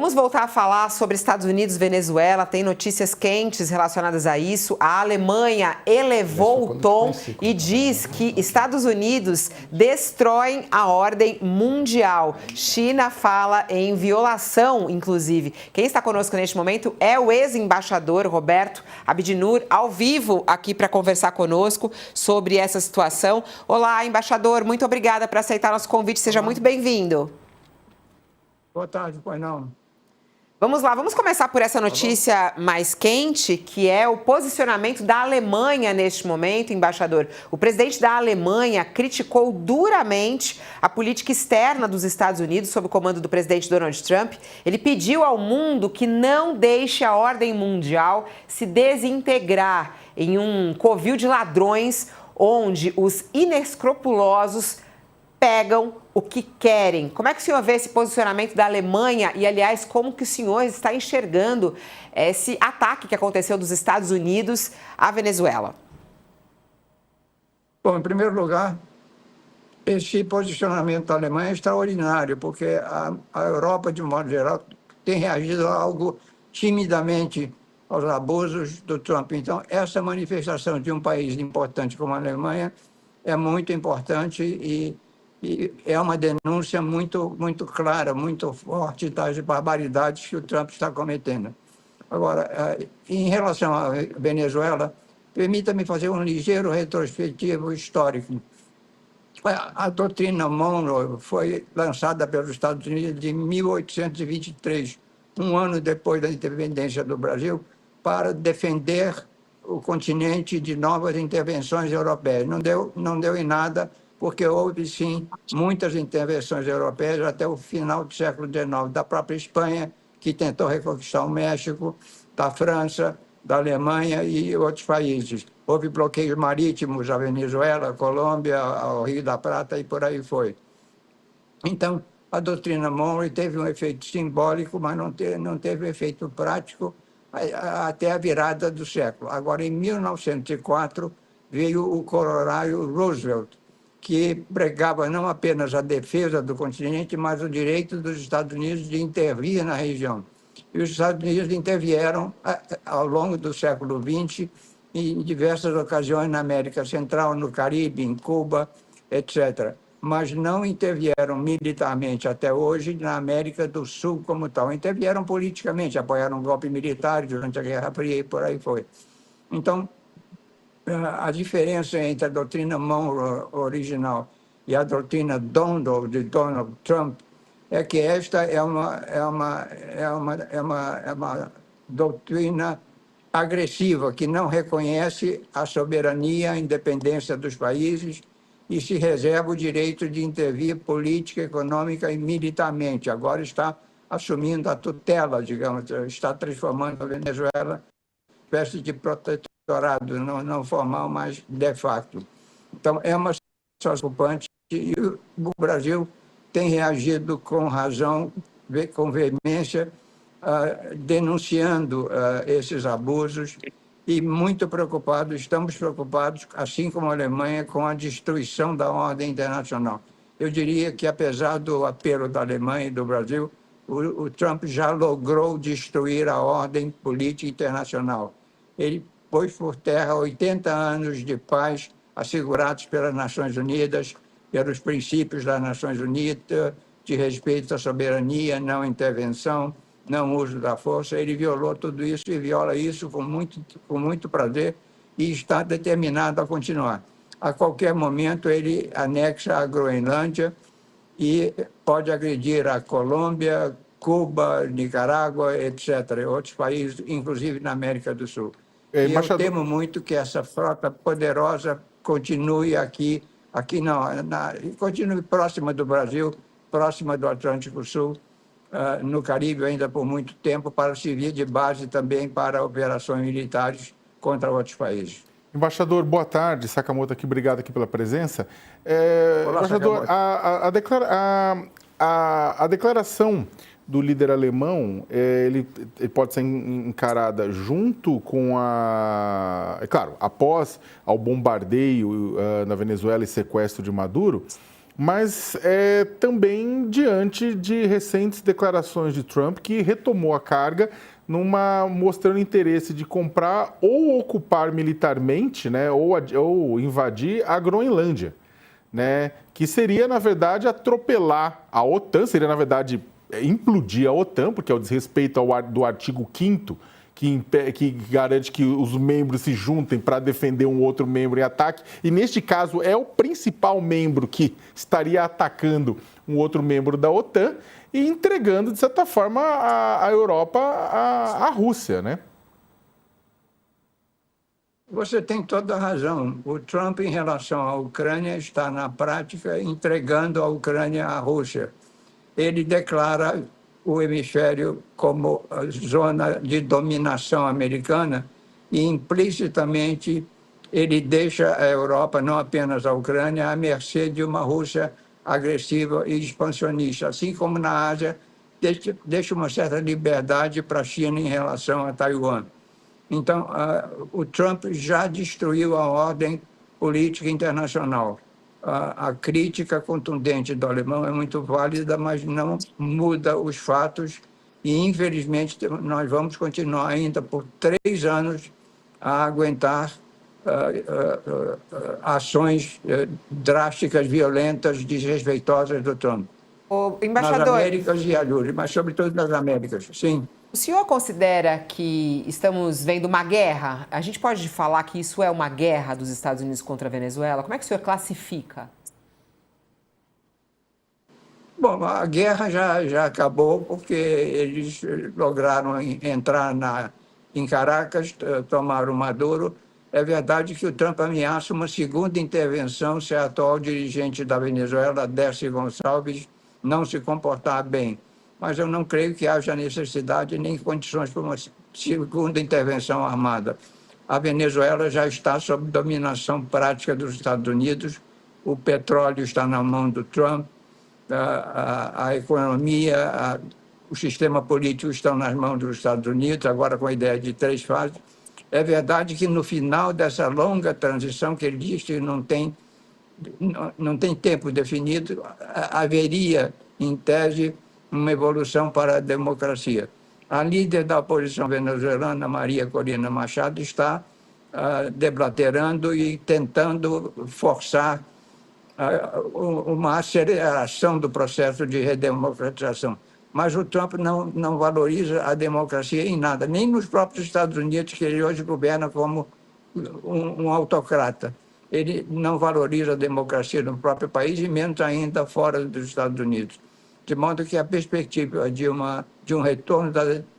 Vamos voltar a falar sobre Estados Unidos e Venezuela, tem notícias quentes relacionadas a isso. A Alemanha elevou o tom e diz que Estados Unidos destroem a ordem mundial. China fala em violação, inclusive. Quem está conosco neste momento é o ex-embaixador Roberto Abdinur, ao vivo aqui para conversar conosco sobre essa situação. Olá, embaixador, muito obrigada por aceitar nosso convite, seja muito bem-vindo. Boa tarde, pois não. Vamos lá, vamos começar por essa notícia mais quente, que é o posicionamento da Alemanha neste momento, embaixador. O presidente da Alemanha criticou duramente a política externa dos Estados Unidos sob o comando do presidente Donald Trump. Ele pediu ao mundo que não deixe a ordem mundial se desintegrar em um covil de ladrões onde os inescrupulosos pegam o que querem. Como é que o senhor vê esse posicionamento da Alemanha e, aliás, como que o senhor está enxergando esse ataque que aconteceu dos Estados Unidos à Venezuela? Bom, em primeiro lugar, esse posicionamento da Alemanha é extraordinário, porque a Europa, de modo geral, tem reagido a algo timidamente aos abusos do Trump. Então, essa manifestação de um país importante como a Alemanha é muito importante e é uma denúncia muito clara, muito forte das barbaridades que o Trump está cometendo. Agora, em relação à Venezuela, permita-me fazer um ligeiro retrospectivo histórico. A doutrina Monroe foi lançada pelos Estados Unidos em 1823, um ano depois da independência do Brasil, para defender o continente de novas intervenções europeias. Não deu em nada, porque houve, sim, muitas intervenções europeias até o final do século XIX, da própria Espanha, que tentou reconquistar o México, da França, da Alemanha e outros países. Houve bloqueios marítimos à Venezuela, à Colômbia, ao Rio da Prata e por aí foi. Então, a doutrina Monroe teve um efeito simbólico, mas não teve efeito prático até a virada do século. Agora, em 1904, veio o coronário Roosevelt, que pregava não apenas a defesa do continente, mas o direito dos Estados Unidos de intervir na região. E os Estados Unidos intervieram ao longo do século XX em diversas ocasiões na América Central, no Caribe, em Cuba, etc. Mas não intervieram militarmente até hoje na América do Sul como tal. Intervieram politicamente, apoiaram um golpe militar durante a Guerra Fria e por aí foi. Então, a diferença entre a doutrina Monroe original e a doutrina Donald de Donald Trump é que esta é uma doutrina agressiva que não reconhece a soberania, a independência dos países e se reserva o direito de intervir política, econômica e militarmente. Agora está assumindo a tutela, digamos, está transformando a Venezuela em uma espécie de protetorado, não formal, mas de facto. Então, é uma situação preocupante e o Brasil tem reagido com razão, com veemência, denunciando esses abusos e muito preocupados, estamos preocupados, assim como a Alemanha, com a destruição da ordem internacional. Eu diria que, apesar do apelo da Alemanha e do Brasil, o Trump já logrou destruir a ordem política internacional. Ele pôs por terra 80 anos de paz assegurados pelas Nações Unidas, pelos princípios das Nações Unidas, de respeito à soberania, não intervenção, não uso da força. Ele violou tudo isso e viola isso com muito prazer e está determinado a continuar. A qualquer momento, ele anexa a Groenlândia e pode agredir a Colômbia, Cuba, Nicarágua, etc., outros países, inclusive na América do Sul. E eu temo muito que essa frota poderosa continue continue próxima do Brasil, próxima do Atlântico Sul, no Caribe ainda por muito tempo, para servir de base também para operações militares contra outros países. Embaixador, boa tarde. Sakamoto aqui, obrigado aqui pela presença. Olá, embaixador, a declaração do líder alemão, ele pode ser encarada junto com claro, após ao bombardeio na Venezuela e sequestro de Maduro, mas também diante de recentes declarações de Trump, que retomou a carga, mostrando interesse de comprar ou ocupar militarmente, né, ou invadir a Groenlândia, né, que seria, na verdade, atropelar a OTAN, seria, na verdade, implodir a OTAN, porque é o desrespeito do artigo 5º, que garante que os membros se juntem para defender um outro membro em ataque. E, neste caso, é o principal membro que estaria atacando um outro membro da OTAN e entregando, de certa forma, a Europa à Rússia, né? Você tem toda a razão. O Trump, em relação à Ucrânia, está, na prática, entregando a Ucrânia à Rússia. Ele declara o hemisfério como zona de dominação americana e, implicitamente, ele deixa a Europa, não apenas a Ucrânia, à mercê de uma Rússia agressiva e expansionista, assim como na Ásia, deixa uma certa liberdade para a China em relação a Taiwan. Então, o Trump já destruiu a ordem política internacional. A crítica contundente do alemão é muito válida, mas não muda os fatos e, infelizmente, nós vamos continuar ainda por 3 anos a aguentar ações drásticas, violentas, desrespeitosas do Trump. O Nas embaixador, Américas e alhures, mas sobretudo nas Américas, sim. o senhor considera que estamos vendo uma guerra? A gente pode falar que isso é uma guerra dos Estados Unidos contra a Venezuela? Como é que o senhor classifica? Bom, a guerra já acabou porque eles lograram entrar em Caracas, tomaram Maduro. É verdade que o Trump ameaça uma segunda intervenção se a atual dirigente da Venezuela, Délcy Gonçalves, não se comportar bem. Mas eu não creio que haja necessidade nem condições para uma segunda intervenção armada. A Venezuela já está sob dominação prática dos Estados Unidos, o petróleo está na mão do Trump, a economia, o sistema político estão nas mãos dos Estados Unidos, agora com a ideia de 3 fases. É verdade que no final dessa longa transição, que ele diz que não tem tempo definido, haveria, em tese, uma evolução para a democracia. A líder da oposição venezuelana, Maria Corina Machado, está deblaterando e tentando forçar uma aceleração do processo de redemocratização. Mas o Trump não valoriza a democracia em nada, nem nos próprios Estados Unidos, que ele hoje governa como um autocrata. Ele não valoriza a democracia no próprio país e menos ainda fora dos Estados Unidos. De modo que a perspectiva de um retorno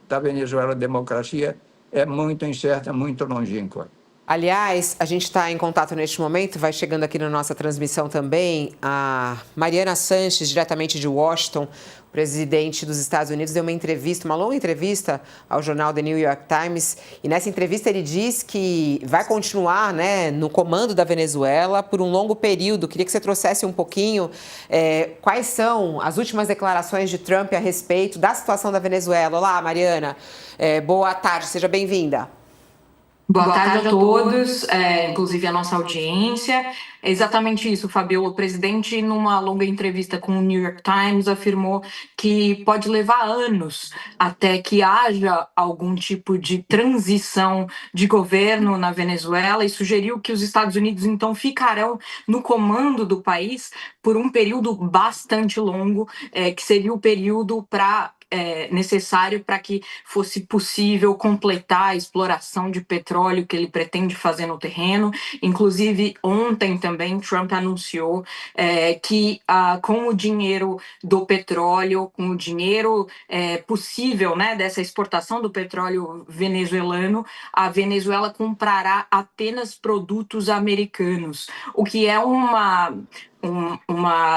da Venezuela à democracia é muito incerta, muito longínqua. Aliás, a gente está em contato neste momento, vai chegando aqui na nossa transmissão também, a Mariana Sanches, diretamente de Washington. O presidente dos Estados Unidos deu uma entrevista, uma longa entrevista ao jornal The New York Times, e nessa entrevista ele diz que vai continuar, né, no comando da Venezuela por um longo período. Queria que você trouxesse um pouquinho quais são as últimas declarações de Trump a respeito da situação da Venezuela. Olá, Mariana, boa tarde, seja bem-vinda. Boa tarde a todos, inclusive a nossa audiência. É exatamente isso, Fabiola. O presidente, numa longa entrevista com o New York Times, afirmou que pode levar anos até que haja algum tipo de transição de governo na Venezuela e sugeriu que os Estados Unidos, então, ficarão no comando do país por um período bastante longo, que seria o período necessário para que fosse possível completar a exploração de petróleo que ele pretende fazer no terreno. Inclusive, ontem também Trump anunciou que com o dinheiro do petróleo, com o dinheiro possível, né, dessa exportação do petróleo venezuelano, a Venezuela comprará apenas produtos americanos, o que é uma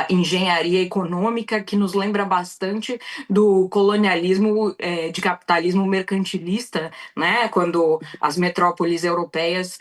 engenharia econômica que nos lembra bastante do colonialismo de capitalismo mercantilista, né? Quando as metrópoles europeias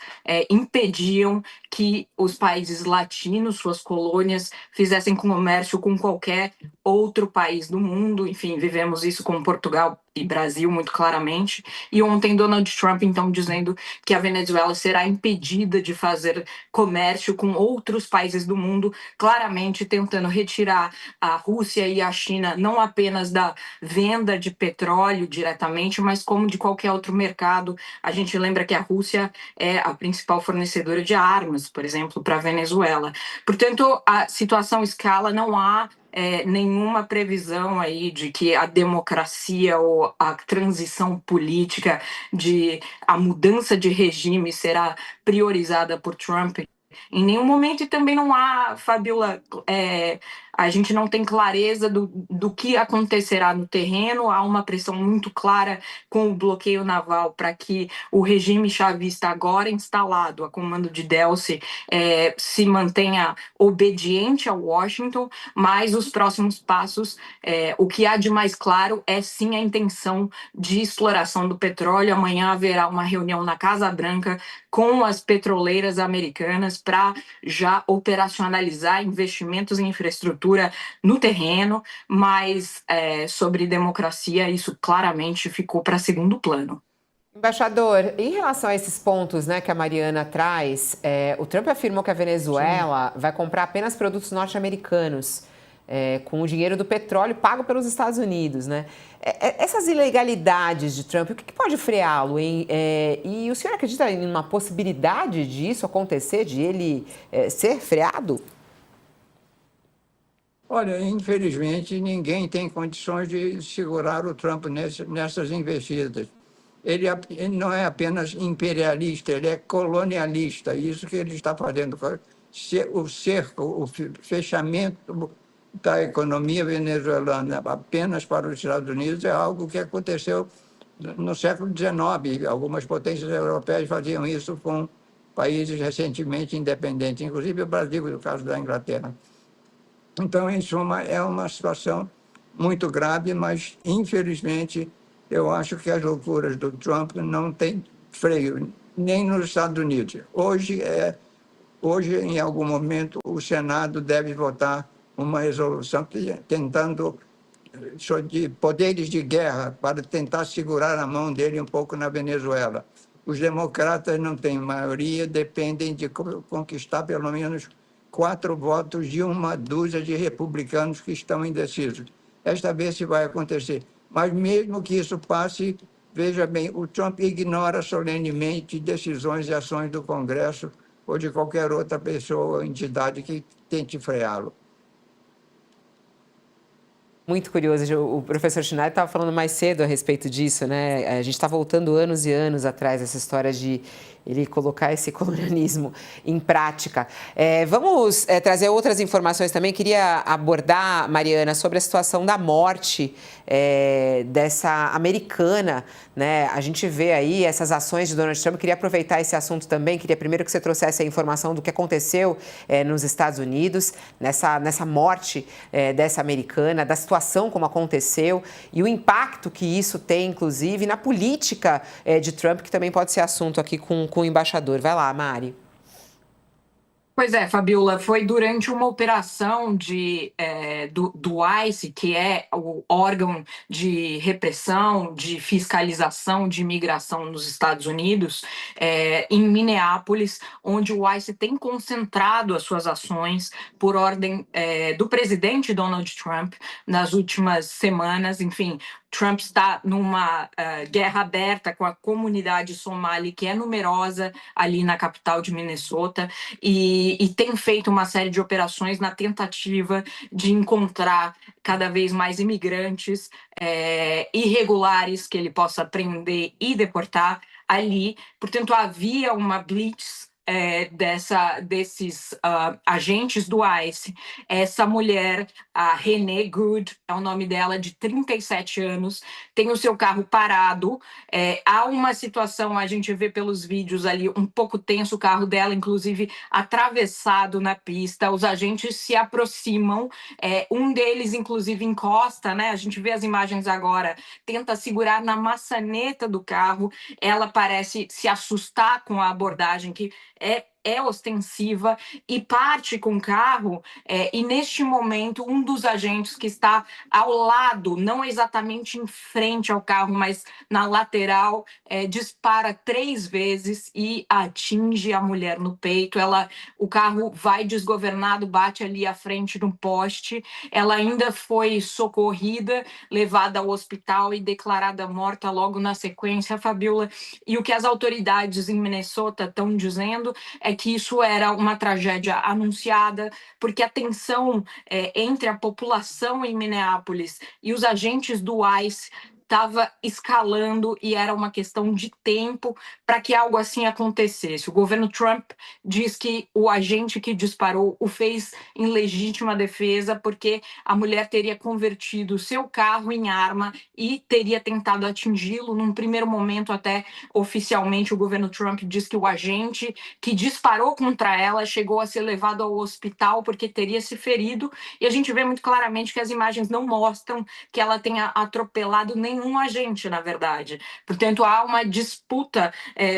impediam que os países latinos, suas colônias, fizessem comércio com qualquer outro país do mundo. Enfim, vivemos isso com Portugal e Brasil muito claramente. E ontem Donald Trump, então, dizendo que a Venezuela será impedida de fazer comércio com outros países do mundo, claramente tentando retirar a Rússia e a China não apenas da venda de petróleo diretamente, mas como de qualquer outro mercado. A gente lembra que a Rússia é a principal fornecedora de armas, por exemplo, para a Venezuela. Portanto, a situação escala, não há nenhuma previsão aí de que a democracia ou a transição política, de a mudança de regime será priorizada por Trump em nenhum momento. E também não há, Fabiola, a gente não tem clareza do que acontecerá no terreno. Há uma pressão muito clara com o bloqueio naval para que o regime chavista, agora instalado a comando de Delcy, se mantenha obediente a Washington, mas os próximos passos, o que há de mais claro é sim a intenção de exploração do petróleo. Amanhã haverá uma reunião na Casa Branca com as petroleiras americanas para já operacionalizar investimentos em infraestrutura no terreno, mas sobre democracia isso claramente ficou para segundo plano. Embaixador, em relação a esses pontos, né, que a Mariana traz, o Trump afirmou que a Venezuela vai comprar apenas produtos norte-americanos, com o dinheiro do petróleo pago pelos Estados Unidos, né? Essas ilegalidades de Trump, o que pode freá-lo, hein? E o senhor acredita em uma possibilidade disso acontecer, de ele ser freado? Olha, infelizmente, ninguém tem condições de segurar o Trump nessas investidas. Ele não é apenas imperialista, ele é colonialista. Isso que ele está fazendo. O cerco, o fechamento da economia venezuelana apenas para os Estados Unidos é algo que aconteceu no século XIX. Algumas potências europeias faziam isso com países recentemente independentes, inclusive o Brasil, no caso da Inglaterra. Então, em suma, é uma situação muito grave, mas, infelizmente, eu acho que as loucuras do Trump não têm freio, nem nos Estados Unidos. Hoje, em algum momento, o Senado deve votar uma resolução tentando de poderes de guerra para tentar segurar a mão dele um pouco na Venezuela. Os democratas não têm maioria, dependem de conquistar pelo menos 4 votos de uma dúzia de republicanos que estão indecisos. Esta vez se vai acontecer. Mas mesmo que isso passe, veja bem, o Trump ignora solenemente decisões e ações do Congresso ou de qualquer outra pessoa ou entidade que tente freá-lo. Muito curioso, o professor Schneider estava falando mais cedo a respeito disso, né? A gente está voltando anos e anos atrás, essa história de ele colocar esse colonialismo em prática. Vamos trazer outras informações também. Queria abordar, Mariana, sobre a situação da morte dessa americana, né? A gente vê aí essas ações de Donald Trump. Queria aproveitar esse assunto também. Queria primeiro que você trouxesse a informação do que aconteceu nos Estados Unidos, nessa morte dessa americana, da situação como aconteceu e o impacto que isso tem, inclusive, na política de Trump, que também pode ser assunto aqui com o embaixador. Vai lá, Mari. Pois é, Fabiola, foi durante uma operação do ICE, que é o órgão de repressão, de fiscalização de imigração nos Estados Unidos, em Minneapolis, onde o ICE tem concentrado as suas ações por ordem do presidente Donald Trump nas últimas semanas. Enfim, Trump está numa guerra aberta com a comunidade somali, que é numerosa ali na capital de Minnesota, e tem feito uma série de operações na tentativa de encontrar cada vez mais imigrantes irregulares que ele possa prender e deportar ali. Portanto, havia uma blitz desses agentes do ICE. Essa mulher, a Renee Good, é o nome dela, de 37 anos, tem o seu carro parado. Há uma situação, a gente vê pelos vídeos ali, um pouco tenso, o carro dela, inclusive, atravessado na pista. Os agentes se aproximam, um deles, inclusive, encosta, né? A gente vê as imagens agora, tenta segurar na maçaneta do carro. Ela parece se assustar com a abordagem, que é é ostensiva e parte com o carro, e neste momento um dos agentes que está ao lado, não exatamente em frente ao carro, mas na lateral, dispara 3 vezes e atinge a mulher no peito. O carro vai desgovernado, bate ali à frente de um poste. Ela ainda foi socorrida, levada ao hospital e declarada morta logo na sequência, Fabiola. E o que as autoridades em Minnesota estão dizendo é que isso era uma tragédia anunciada, porque a tensão entre a população em Minneapolis e os agentes do ICE estava escalando e era uma questão de tempo para que algo assim acontecesse. O governo Trump diz que o agente que disparou o fez em legítima defesa porque a mulher teria convertido seu carro em arma e teria tentado atingi-lo. Num primeiro momento, até oficialmente, o governo Trump diz que o agente que disparou contra ela chegou a ser levado ao hospital porque teria se ferido, e a gente vê muito claramente que as imagens não mostram que ela tenha atropelado nenhum agente, na verdade. Portanto, há uma disputa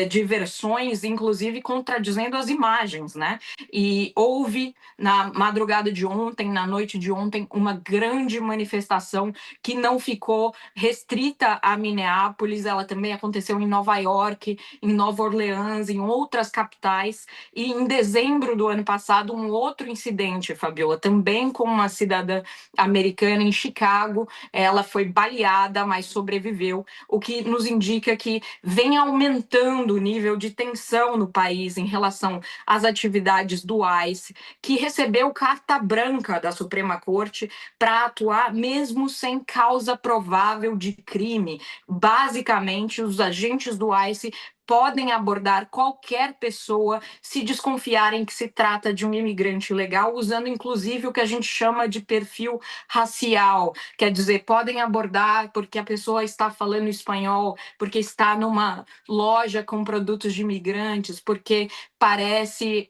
de versões, inclusive contradizendo as imagens, né? E houve, na madrugada de ontem, na noite de ontem, uma grande manifestação que não ficou restrita a Minneapolis, ela também aconteceu em Nova York, em Nova Orleans, em outras capitais, e em dezembro do ano passado, um outro incidente, Fabiola, também com uma cidadã americana em Chicago. Ela foi baleada, mas sobreviveu, o que nos indica que vem aumentando o nível de tensão no país em relação às atividades do ICE, que recebeu carta branca da Suprema Corte para atuar mesmo sem causa provável de crime. Basicamente, os agentes do ICE podem abordar qualquer pessoa se desconfiarem que se trata de um imigrante ilegal, usando inclusive o que a gente chama de perfil racial. Quer dizer, podem abordar porque a pessoa está falando espanhol, porque está numa loja com produtos de imigrantes, porque parece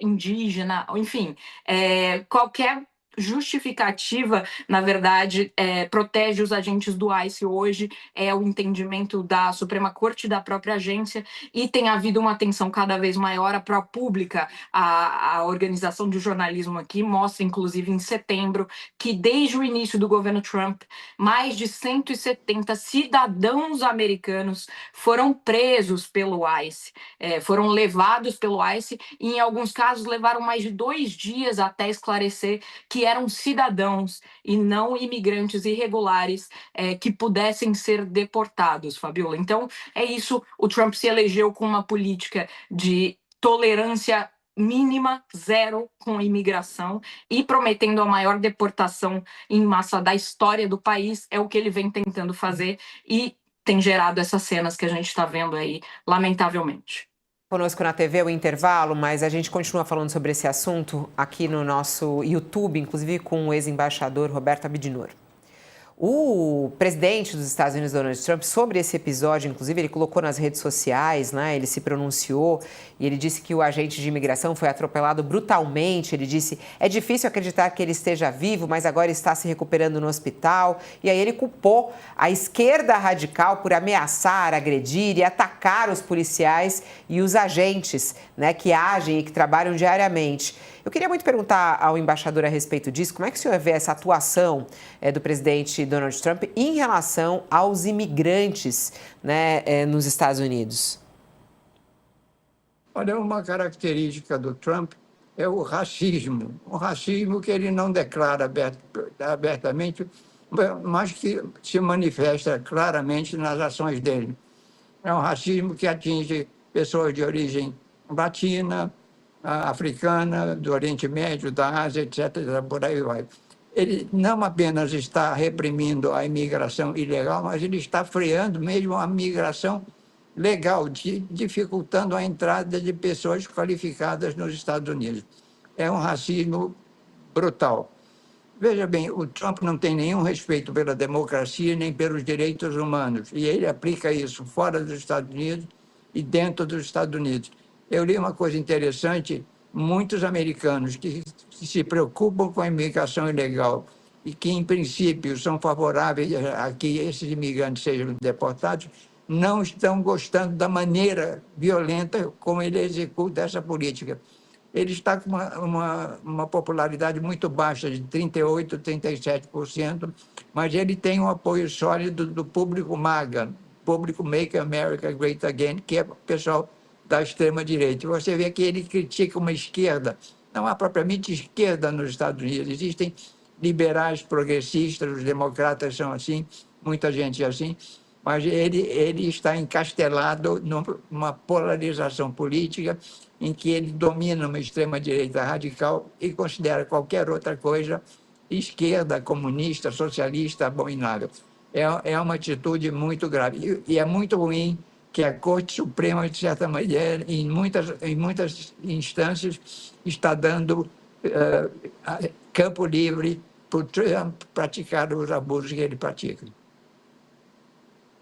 indígena, enfim, qualquer justificativa, na verdade, protege os agentes do ICE hoje, é o entendimento da Suprema Corte e da própria agência, e tem havido uma atenção cada vez maior. A ProPublica, a organização de jornalismo aqui, mostra, inclusive, em setembro, que desde o início do governo Trump, mais de 170 cidadãos americanos foram presos pelo ICE, foram levados pelo ICE, e em alguns casos levaram mais de 2 dias até esclarecer que eram cidadãos e não imigrantes irregulares que pudessem ser deportados, Fabiola. Então, é isso, o Trump se elegeu com uma política de tolerância mínima, zero com imigração, e prometendo a maior deportação em massa da história do país. É o que ele vem tentando fazer e tem gerado essas cenas que a gente está vendo aí, lamentavelmente. Conosco na TV o intervalo, mas a gente continua falando sobre esse assunto aqui no nosso YouTube, inclusive com o ex-embaixador Roberto Abdinor. O presidente dos Estados Unidos, Donald Trump, sobre esse episódio, inclusive, ele colocou nas redes sociais, né? Ele se pronunciou e ele disse que o agente de imigração foi atropelado brutalmente. Ele disse, é difícil acreditar que ele esteja vivo, mas agora está se recuperando no hospital. E aí ele culpou a esquerda radical por ameaçar, agredir e atacar os policiais e os agentes, né, que agem e que trabalham diariamente. Eu queria muito perguntar ao embaixador a respeito disso, como é que o senhor vê essa atuação do presidente Donald Trump em relação aos imigrantes, né, nos Estados Unidos? Olha, uma característica do Trump é o racismo que ele não declara abertamente, mas que se manifesta claramente nas ações dele. É um racismo que atinge pessoas de origem latina, africana, do Oriente Médio, da Ásia, etc., por aí vai. Ele não apenas está reprimindo a imigração ilegal, mas ele está freando mesmo a migração legal, dificultando a entrada de pessoas qualificadas nos Estados Unidos. É um racismo brutal. Veja bem, o Trump não tem nenhum respeito pela democracia nem pelos direitos humanos, e ele aplica isso fora dos Estados Unidos e dentro dos Estados Unidos. Eu li uma coisa interessante, muitos americanos que se preocupam com a imigração ilegal e que, em princípio, são favoráveis a que esses imigrantes sejam deportados, não estão gostando da maneira violenta como ele executa essa política. Ele está com uma popularidade muito baixa, de 38%, 37%, mas ele tem um apoio sólido do público MAGA, público Make America Great Again, que é o pessoal da extrema-direita. Você vê que ele critica uma esquerda, não há propriamente esquerda nos Estados Unidos, existem liberais progressistas, os democratas são assim, muita gente é assim, mas ele está encastelado numa polarização política em que ele domina uma extrema-direita radical e considera qualquer outra coisa esquerda, comunista, socialista, abominável. É uma atitude muito grave. E é muito ruim que a Corte Suprema, de certa maneira, em muitas instâncias, está dando campo livre para o Trump praticar os abusos que ele pratica.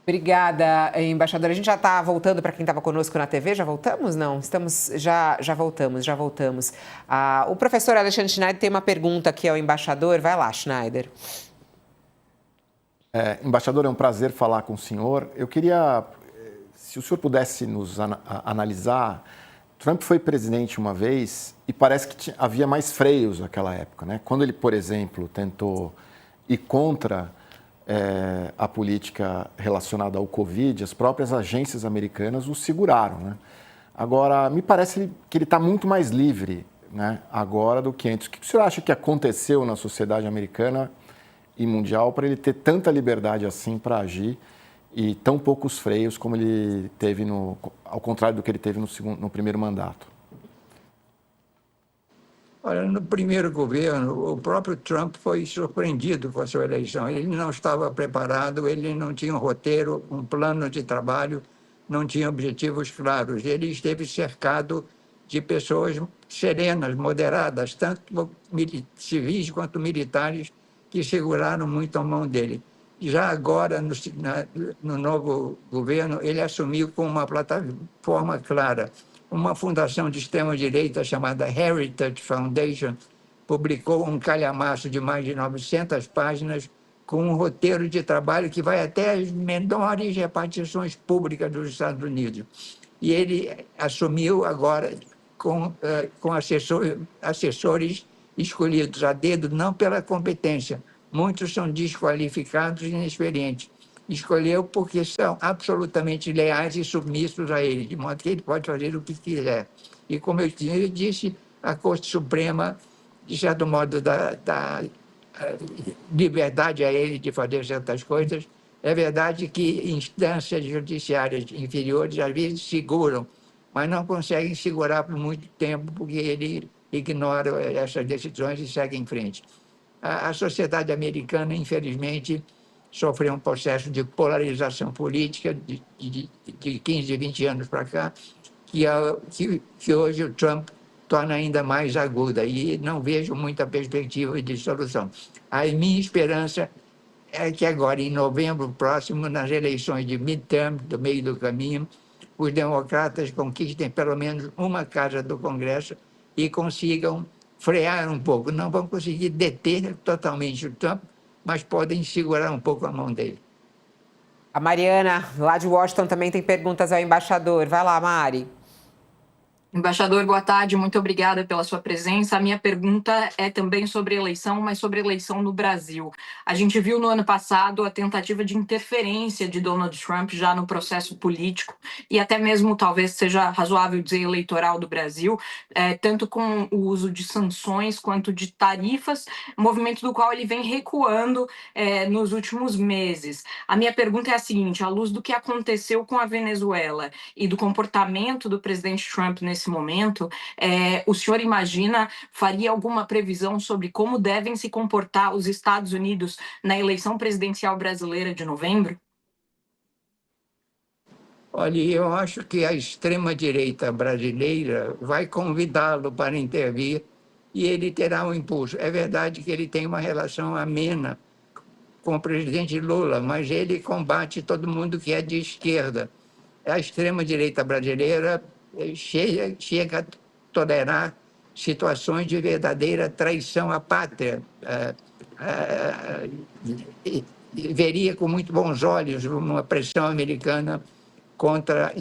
Obrigada, embaixadora. A gente já está voltando para quem estava conosco na TV. Já voltamos? Não, já voltamos. O professor Alexandre Schneider tem uma pergunta aqui ao embaixador. Vai lá, Schneider. Embaixador, é um prazer falar com o senhor. Eu queria, se o senhor pudesse nos analisar, Trump foi presidente uma vez e parece que havia mais freios naquela época, né? Quando ele, por exemplo, tentou ir contra a política relacionada ao Covid, as próprias agências americanas o seguraram, né? Agora, me parece que ele está muito mais livre, né, agora do que antes. O que o senhor acha que aconteceu na sociedade americana e mundial para ele ter tanta liberdade assim para agir e tão poucos freios como ele teve ao contrário do que ele teve no primeiro mandato? Olha, no primeiro governo, o próprio Trump foi surpreendido com a sua eleição. Ele não estava preparado, ele não tinha um roteiro, um plano de trabalho, não tinha objetivos claros. Ele esteve cercado de pessoas serenas, moderadas, tanto civis quanto militares, que seguraram muito a mão dele. Já agora, no novo governo, ele assumiu com uma plataforma clara. Uma fundação de extrema-direita chamada Heritage Foundation publicou um calhamaço de mais de 900 páginas com um roteiro de trabalho que vai até as menores repartições públicas dos Estados Unidos. E ele assumiu agora com assessores escolhidos a dedo, não pela competência. Muitos são desqualificados e inexperientes. Escolheu porque são absolutamente leais e submissos a ele, de modo que ele pode fazer o que quiser. E, como eu disse, a Corte Suprema, de certo modo, dá liberdade a ele de fazer certas coisas. É verdade que instâncias judiciárias inferiores, às vezes, seguram, mas não conseguem segurar por muito tempo, porque ele ignora essas decisões e segue em frente. A sociedade americana, infelizmente, sofreu um processo de polarização política de 15, 20 anos para cá, que hoje o Trump torna ainda mais aguda, e não vejo muita perspectiva de solução. A minha esperança é que agora, em novembro próximo, nas eleições de midterm, do meio do caminho, os democratas conquistem pelo menos uma casa do Congresso e consigam frear um pouco. Não vão conseguir deter totalmente o Trump, mas podem segurar um pouco a mão dele. A Mariana, lá de Washington, também tem perguntas ao embaixador. Vai lá, Mari. Embaixador, boa tarde, muito obrigada pela sua presença. A minha pergunta é também sobre eleição, mas sobre eleição no Brasil. A gente viu no ano passado a tentativa de interferência de Donald Trump já no processo político e até mesmo, talvez seja razoável dizer, eleitoral do Brasil, tanto com o uso de sanções quanto de tarifas, movimento do qual ele vem recuando nos últimos meses. A minha pergunta é a seguinte: à luz do que aconteceu com a Venezuela e do comportamento do presidente Trump nesse momento, o senhor faria alguma previsão sobre como devem se comportar os Estados Unidos na eleição presidencial brasileira de novembro? Olha, eu acho que a extrema-direita brasileira vai convidá-lo para intervir e ele terá um impulso. É verdade que ele tem uma relação amena com o presidente Lula, mas ele combate todo mundo que é de esquerda. A extrema-direita brasileira chega a tolerar situações de verdadeira traição à pátria. veria com muito bons olhos uma pressão americana contra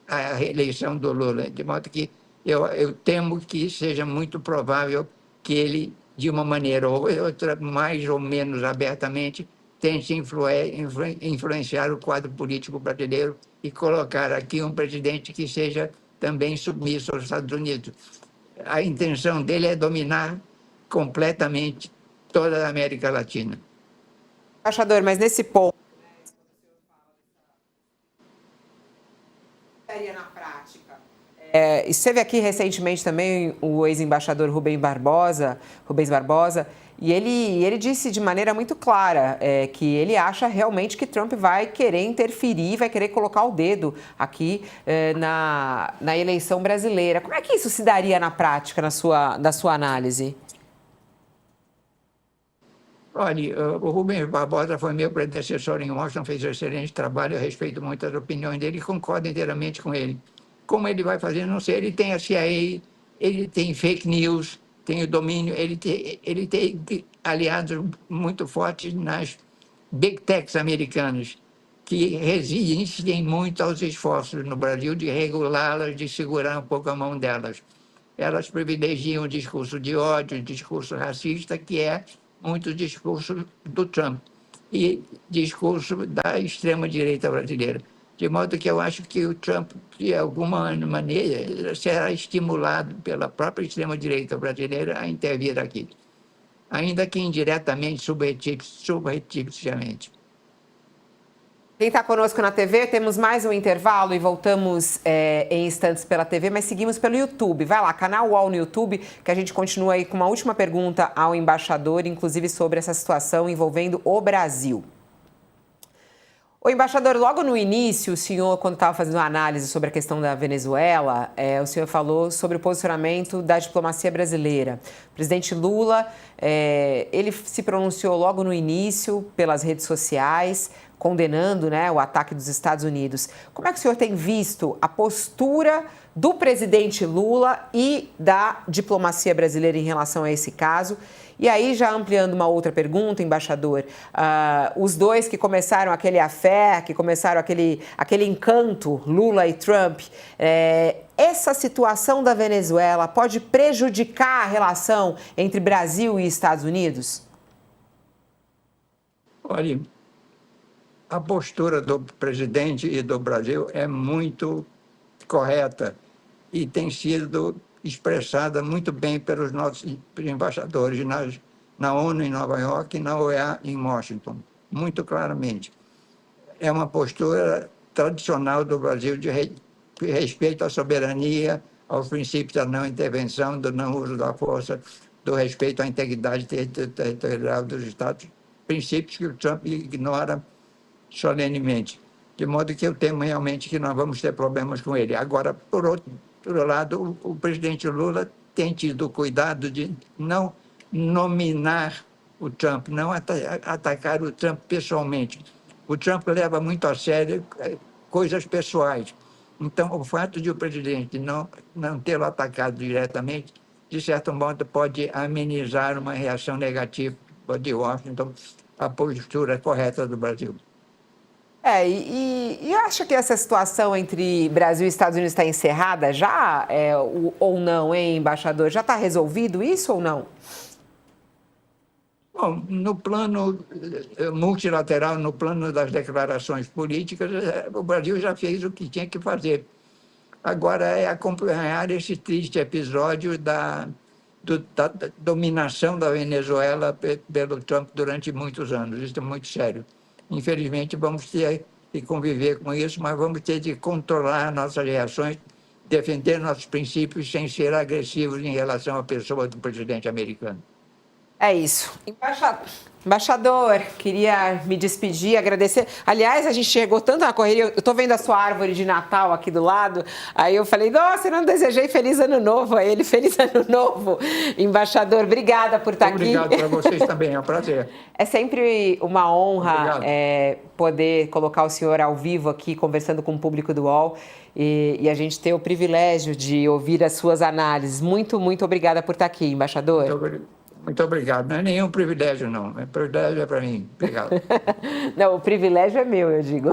a reeleição do Lula, de modo que eu temo que seja muito provável que ele, de uma maneira ou outra, mais ou menos abertamente, tente influenciar o quadro político brasileiro e colocar aqui um presidente que seja também submisso aos Estados Unidos. A intenção dele é dominar completamente toda a América Latina. Embaixador, mas nesse ponto, na prática, esteve aqui recentemente também o ex-embaixador Rubens Barbosa, e ele disse de maneira muito clara que ele acha realmente que Trump vai querer interferir, vai querer colocar o dedo aqui na eleição brasileira. Como é que isso se daria na prática, da sua análise? Olha, o Rubens Barbosa foi meu predecessor em Washington, fez um excelente trabalho, eu respeito muito as opiniões dele e concordo inteiramente com ele. Como ele vai fazer, não sei, ele tem a CIA, ele tem fake news, tem o domínio, ele tem aliados muito fortes nas big techs americanas, que resistem muito aos esforços no Brasil de regulá-las, de segurar um pouco a mão delas. Elas privilegiam o discurso de ódio, o discurso racista, que é muito discurso do Trump e discurso da extrema-direita brasileira. De modo que eu acho que o Trump, de alguma maneira, será estimulado pela própria extrema-direita brasileira a intervir aqui, ainda que indiretamente, subrepticiamente. Quem está conosco na TV, temos mais um intervalo e voltamos em instantes pela TV, mas seguimos pelo YouTube. Vai lá, canal UOL no YouTube, que a gente continua aí com uma última pergunta ao embaixador, inclusive sobre essa situação envolvendo o Brasil. O embaixador, logo no início, o senhor, quando estava fazendo uma análise sobre a questão da Venezuela, o senhor falou sobre o posicionamento da diplomacia brasileira. O presidente Lula, ele se pronunciou logo no início pelas redes sociais, condenando, né, o ataque dos Estados Unidos. Como é que o senhor tem visto a postura do presidente Lula e da diplomacia brasileira em relação a esse caso? E aí, já ampliando uma outra pergunta, embaixador, os dois que começaram aquele affair, que começaram aquele encanto, Lula e Trump, essa situação da Venezuela pode prejudicar a relação entre Brasil e Estados Unidos? Olha, a postura do presidente e do Brasil é muito correta e tem sido expressada muito bem pelos nossos embaixadores na ONU em Nova York e na OEA em Washington, muito claramente. É uma postura tradicional do Brasil de respeito à soberania, aos princípios da não intervenção, do não uso da força, do respeito à integridade territorial dos Estados, princípios que o Trump ignora solenemente. De modo que eu temo realmente que nós vamos ter problemas com ele. Agora, por outro lado, o presidente Lula tem tido cuidado de não nominar o Trump, não atacar o Trump pessoalmente. O Trump leva muito a sério coisas pessoais. Então, o fato de o presidente não tê-lo atacado diretamente, de certo modo, pode amenizar uma reação negativa de Washington à postura correta do Brasil. E acha que essa situação entre Brasil e Estados Unidos está encerrada já, ou não, hein, embaixador? Já está resolvido isso ou não? Bom, no plano multilateral, no plano das declarações políticas, o Brasil já fez o que tinha que fazer. Agora é acompanhar esse triste episódio da dominação da Venezuela pelo Trump durante muitos anos. Isso é muito sério. Infelizmente, vamos ter que conviver com isso, mas vamos ter de controlar nossas reações, defender nossos princípios sem ser agressivos em relação à pessoa do presidente americano. É isso. Embaixador, queria me despedir, agradecer. Aliás, a gente chegou tanto na correria, eu estou vendo a sua árvore de Natal aqui do lado, aí eu falei, nossa, eu não desejei Feliz Ano Novo a ele, Feliz Ano Novo. Embaixador, obrigada por estar aqui. Obrigado para vocês também, é um prazer. É sempre uma honra poder colocar o senhor ao vivo aqui, conversando com o público do UOL, e a gente ter o privilégio de ouvir as suas análises. Muito, muito obrigada por estar aqui, embaixador. Muito obrigado. Não é nenhum privilégio, não. O privilégio é para mim. Obrigado. Não, o privilégio é meu, eu digo.